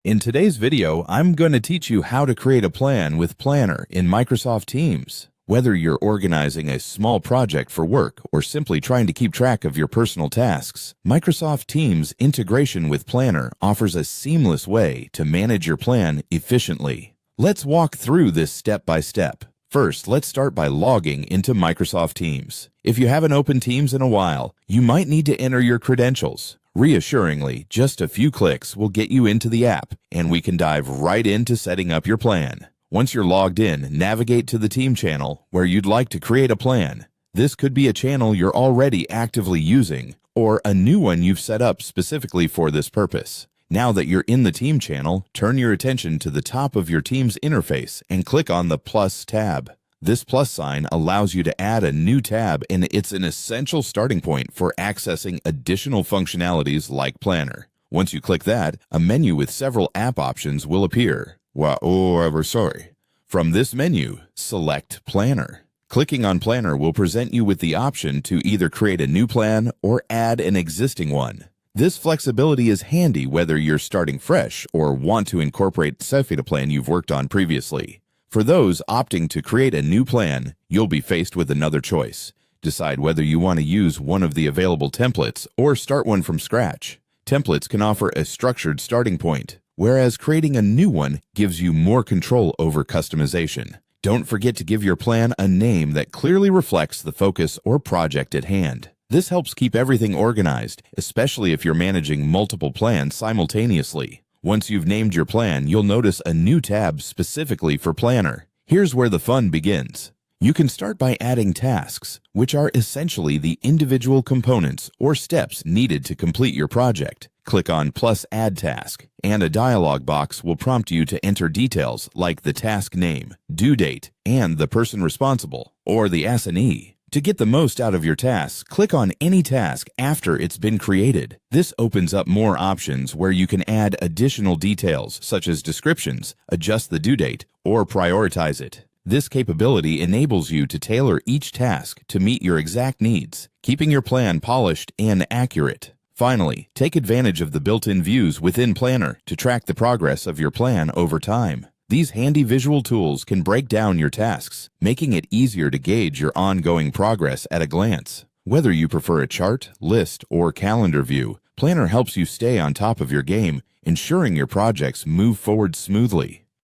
In today's video, I'm going to teach you how to create a plan with Planner in Microsoft Teams. Whether you're organizing a small project for work or simply trying to keep track of your personal tasks, Microsoft Teams integration with Planner offers a seamless way to manage your plan efficiently. Let's walk through this step by step. First, let's start by logging into Microsoft Teams. If you haven't opened Teams in a while, you might need to enter your credentials. Reassuringly, just a few clicks will get you into the app, and we can dive right into setting up your plan. Once you're logged in, navigate to the team channel where you'd like to create a plan. This could be a channel you're already actively using, or a new one you've set up specifically for this purpose. Now that you're in the team channel, turn your attention to the top of your Teams interface and click on the plus tab. This plus sign allows you to add a new tab, and it's an essential starting point for accessing additional functionalities like Planner. Once you click that, a menu with several app options will appear. From this menu, select Planner. Clicking on Planner will present you with the option to either create a new plan or add an existing one. This flexibility is handy whether you're starting fresh or want to incorporate a plan you've worked on previously. For those opting to create a new plan, you'll be faced with another choice. Decide whether you want to use one of the available templates or start one from scratch. Templates can offer a structured starting point, whereas creating a new one gives you more control over customization. Don't forget to give your plan a name that clearly reflects the focus or project at hand. This helps keep everything organized, especially if you're managing multiple plans simultaneously. Once you've named your plan, you'll notice a new tab specifically for Planner. Here's where the fun begins. You can start by adding tasks, which are essentially the individual components or steps needed to complete your project. Click on plus Add Task, and a dialog box will prompt you to enter details like the task name, due date, and the person responsible, or the S&E. To get the most out of your tasks, click on any task after it's been created. This opens up more options where you can add additional details such as descriptions, adjust the due date, or prioritize it. This capability enables you to tailor each task to meet your exact needs, keeping your plan polished and accurate. Finally, take advantage of the built-in views within Planner to track the progress of your plan over time. These handy visual tools can break down your tasks, making it easier to gauge your ongoing progress at a glance. Whether you prefer a chart, list, or calendar view, Planner helps you stay on top of your game, ensuring your projects move forward smoothly.